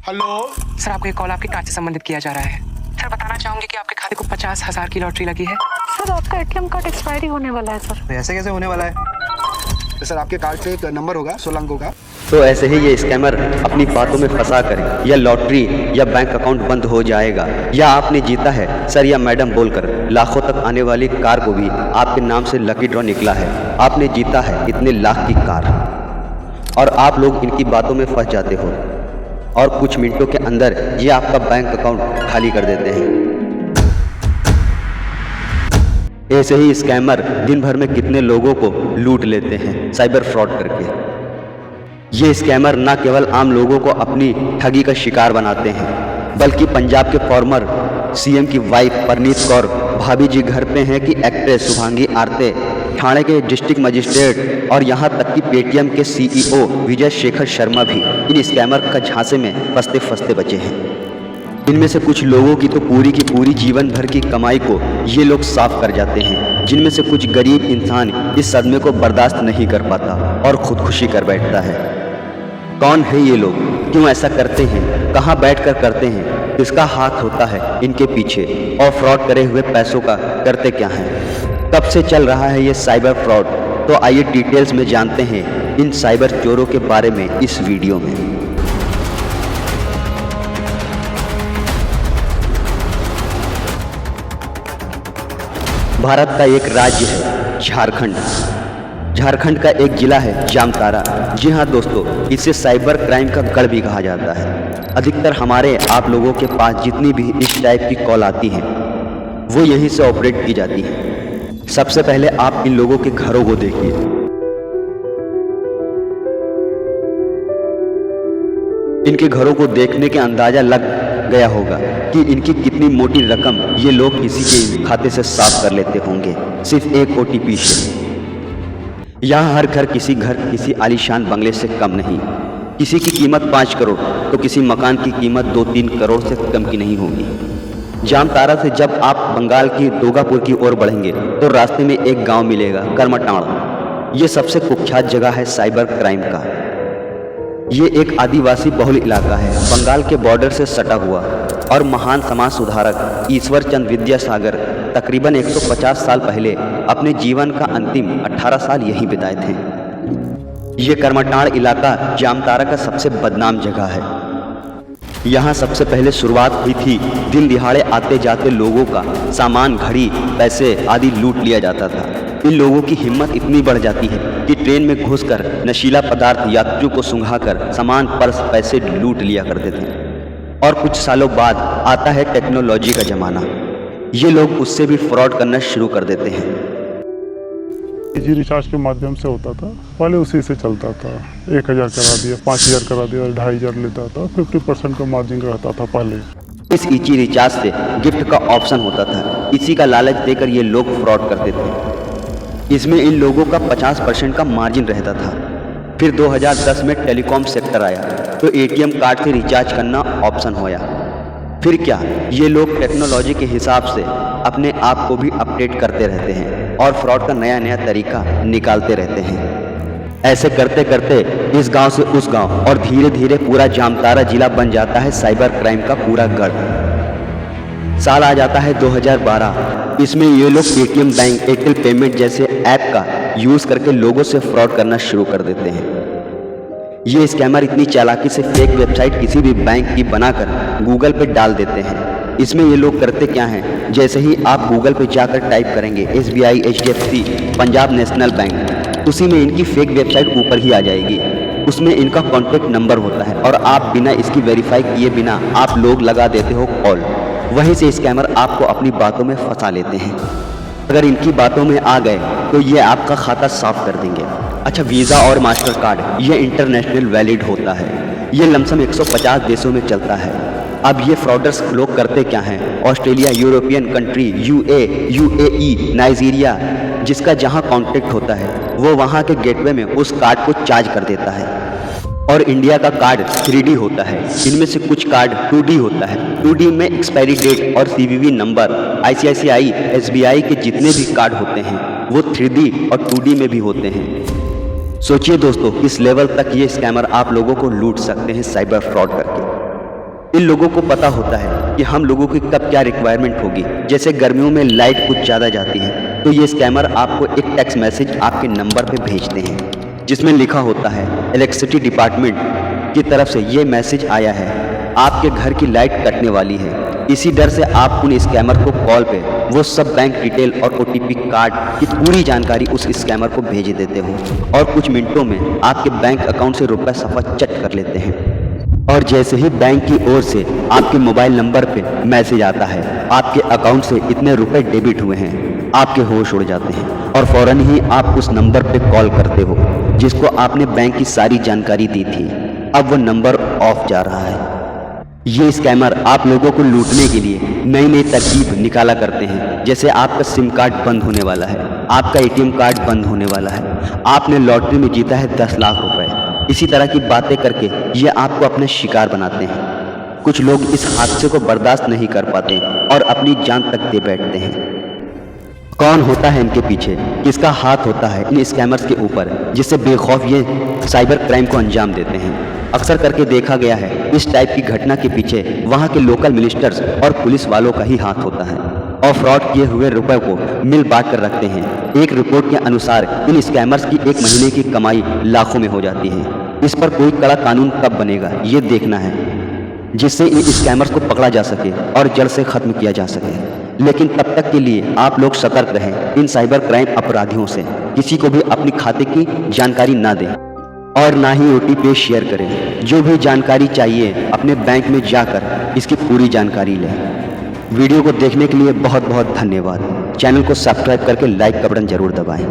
Hello sir, आपको एक call आपके कार्ड से संबंधित किया जा रहा है। सर, बताना चाहूंगी कि आपके खाते को 50,000 की लॉटरी लगी है। सर, आपका एटीएम कार्ड एक्सपायरी होने वाला है सर। ऐसे कैसे होने वाला है? तो सर आपके कार्ड पे एक नंबर होगा 16 अंकों का। तो ऐसे ही ये स्कैमर अपनी बातों में फंसा कर या लॉटरी या बैंक अकाउंट बंद हो जाएगा या आपने जीता है सर या मैडम बोलकर लाखों तक आने वाली कार को भी आपके नाम से लकी ड्रॉ निकला है, आपने जीता है इतने लाख की कार, और आप लोग इनकी बातों में फंस जाते हो और कुछ मिनटों के अंदर ये आपका बैंक अकाउंट खाली कर देते हैं। ऐसे ही स्कैमर दिन भर में कितने लोगों को लूट लेते हैं साइबर फ्रॉड करके। ये स्कैमर न केवल आम लोगों को अपनी ठगी का शिकार बनाते हैं बल्कि पंजाब के फॉर्मर सीएम की वाइफ परनीत कौर भाभी जी घर पे हैं कि एक्ट्रेस शुभांगी आरते, ठाणे के डिस्ट्रिक्ट मजिस्ट्रेट और यहाँ तक कि पेटीएम के सीईओ विजय शेखर शर्मा भी इन स्कैमर का झांसे में फंसते फंसते बचे हैं। इनमें से कुछ लोगों की तो पूरी की पूरी जीवन भर की कमाई को ये लोग साफ कर जाते हैं, जिनमें से कुछ गरीब इंसान इस सदमे को बर्दाश्त नहीं कर पाता और खुदकुशी कर बैठता है। कौन है ये लोग, क्यों ऐसा करते हैं, कहाँ बैठकर करते हैं, किसका हाथ होता है इनके पीछे और फ्रॉड करे हुए पैसों का करते क्या हैं? कब से चल रहा है ये साइबर फ्रॉड? तो आइए डिटेल्स में जानते हैं इन साइबर चोरों के बारे में इस वीडियो में। भारत का एक राज्य है झारखंड। झारखंड का एक जिला है जामतारा। जी हाँ दोस्तों, इसे साइबर क्राइम का गढ़ भी कहा जाता है। अधिकतर हमारे आप लोगों के पास जितनी भी इस टाइप की कॉल आती हैं वो यहीं से ऑपरेट की जाती है। सबसे पहले आप इन लोगों के घरों को देखिए। इनके घरों को देखने के अंदाजा लग गया होगा कि इनकी कितनी मोटी रकम ये लोग किसी के खाते से साफ कर लेते होंगे सिर्फ एक ओटीपी से। यहाँ हर घर किसी आलीशान बंगले से कम नहीं। किसी की कीमत 5 करोड़ तो किसी मकान की कीमत 2-3 करोड़ से कम की नहीं होगी। जामतारा से जब आप बंगाल की दोगापुर की ओर बढ़ेंगे तो रास्ते में एक गांव मिलेगा करमटाण। ये सबसे कुख्यात जगह है साइबर क्राइम का। ये एक आदिवासी बहुल इलाका है, बंगाल के बॉर्डर से सटा हुआ, और महान समाज सुधारक ईश्वर चंद विद्यासागर तकरीबन 150 साल पहले अपने जीवन का अंतिम 18 साल यहीं बिताए थे। ये करमटाण इलाका जामतारा का सबसे बदनाम जगह है। यहाँ सबसे पहले शुरुआत हुई थी दिन दिहाड़े आते जाते लोगों का सामान, घड़ी, पैसे आदि लूट लिया जाता था। इन लोगों की हिम्मत इतनी बढ़ जाती है कि ट्रेन में घुसकर नशीला पदार्थ यात्रियों को सुंघाकर सामान, पर्स, पैसे लूट लिया करते थे। और कुछ सालों बाद आता है टेक्नोलॉजी का ज़माना। ये लोग उससे भी फ्रॉड करना शुरू कर देते हैं। इजी रिचार्ज के माध्यम से होता था, पहले उसी से चलता था। 1000 करा दिया, 5000 करा दिया, 2500 लेता था। 50% का मार्जिन रहता था पहले। इस इजी रिचार्ज से गिफ्ट का ऑप्शन होता था। इसी का लालच देकर ये लोग फ्रॉड करते थे। इसमें इन लोगों का 50% का मार्जिन रहता था। फिर 2010 में टेलीकॉम सेक्टर आया तो एटीएम कार्ड से रिचार्ज करना ऑप्शन होया। फिर क्या, ये लोग टेक्नोलॉजी के हिसाब से अपने आप को भी अपडेट करते रहते हैं और फ्रॉड का नया नया तरीका निकालते रहते हैं। ऐसे करते करते इस गांव से उस गांव और धीरे धीरे पूरा जामतारा जिला बन जाता है साइबर क्राइम का पूरा गढ़। साल आ जाता है 2012। इसमें ये लोग पेटीएम बैंक, एयरटेल पेमेंट जैसे ऐप का यूज़ करके लोगों से फ्रॉड करना शुरू कर देते हैं। ये स्कैमर इतनी चालाकी से फेक वेबसाइट किसी भी बैंक की बनाकर गूगल पे डाल देते हैं। इसमें ये लोग करते क्या हैं, जैसे ही आप गूगल पे जाकर टाइप करेंगे SBI, HDFC, Punjab national bank, उसी में इनकी फेक वेबसाइट ऊपर ही आ जाएगी। उसमें इनका कॉन्टैक्ट नंबर होता है और आप बिना इसकी वेरीफाई किए बिना आप लोग लगा देते हो कॉल। वहीं से स्कैमर आपको अपनी बातों में फंसा लेते हैं। अगर इनकी बातों में आ गए तो ये आपका खाता साफ कर देंगे। अच्छा, वीज़ा और मास्टर कार्ड ये इंटरनेशनल वैलिड होता है। ये लमसम 150 देशों में चलता है। अब ये फ्रॉडर्स लोग करते क्या हैं, Australia, European country, UAE, Nigeria, जिसका जहां कांटेक्ट होता है वो वहां के गेटवे में उस कार्ड को चार्ज कर देता है। और इंडिया का कार्ड 3D होता है। इनमें से कुछ कार्ड 2D होता है। 2D में एक्सपायरी डेट और CVV नंबर, ICICI, SBI के जितने भी कार्ड होते हैं वो 3D और 2D में भी होते हैं। सोचिए दोस्तों, किस लेवल तक ये स्कैमर आप लोगों को लूट सकते हैं साइबर फ्रॉड करके। इन लोगों को पता होता है कि हम लोगों की कब क्या रिक्वायरमेंट होगी। जैसे गर्मियों में लाइट कुछ ज़्यादा जाती है तो ये स्कैमर आपको एक टेक्स्ट मैसेज आपके नंबर पे भेजते हैं जिसमें लिखा होता है इलेक्ट्रिसिटी डिपार्टमेंट की तरफ से ये मैसेज आया है, आपके घर की लाइट कटने वाली है। इसी डर से आप उन स्कैमर को कॉल पे वो सब बैंक डिटेल और OTP कार्ड की पूरी जानकारी उस स्कैमर को भेज देते हो और कुछ मिनटों में आपके बैंक अकाउंट से रुपए सफा चट कर लेते हैं। और जैसे ही बैंक की ओर से आपके मोबाइल नंबर पे मैसेज आता है आपके अकाउंट से इतने रुपए डेबिट हुए हैं, आपके होश उड़ जाते हैं और फौरन ही आप उस नंबर पे कॉल करते हो जिसको आपने बैंक की सारी जानकारी दी थी। अब वो नंबर ऑफ जा रहा है। ये स्कैमर आप लोगों को लूटने के लिए नई नई तरकीब निकाला करते हैं। जैसे आपका सिम कार्ड बंद होने वाला है, आपका ATM कार्ड बंद होने वाला है, आपने लॉटरी में जीता है 10 लाख रुपए। इसी तरह की बातें करके ये आपको अपने शिकार बनाते हैं। कुछ लोग इस हादसे को बर्दाश्त नहीं कर पाते और अपनी जान तक दे बैठते हैं। कौन होता है इनके पीछे, किसका हाथ होता है इन स्कैमर्स के ऊपर जिससे बेखौफ ये साइबर क्राइम को अंजाम देते हैं। अक्सर करके देखा गया है इस टाइप की घटना के पीछे वहाँ के लोकल मिनिस्टर्स और पुलिस वालों का ही हाथ होता है और फ्रॉड किए हुए रुपए को मिल बांट कर रखते हैं। एक रिपोर्ट के अनुसार इन स्कैमर्स की एक महीने की कमाई लाखों में हो जाती है। इस पर कोई कड़ा कानून कब बनेगा ये देखना है जिससे इन स्कैमर्स को पकड़ा जा सके और जड़ से खत्म किया जा सके। लेकिन तब तक के लिए आप लोग सतर्क रहें इन साइबर क्राइम अपराधियों से। किसी को भी अपनी खाते की जानकारी ना दें और ना ही OTP शेयर करें। जो भी जानकारी चाहिए अपने बैंक में जाकर इसकी पूरी जानकारी लें। वीडियो को देखने के लिए बहुत बहुत धन्यवाद। चैनल को सब्सक्राइब करके लाइक का बटन जरूर दबाएं।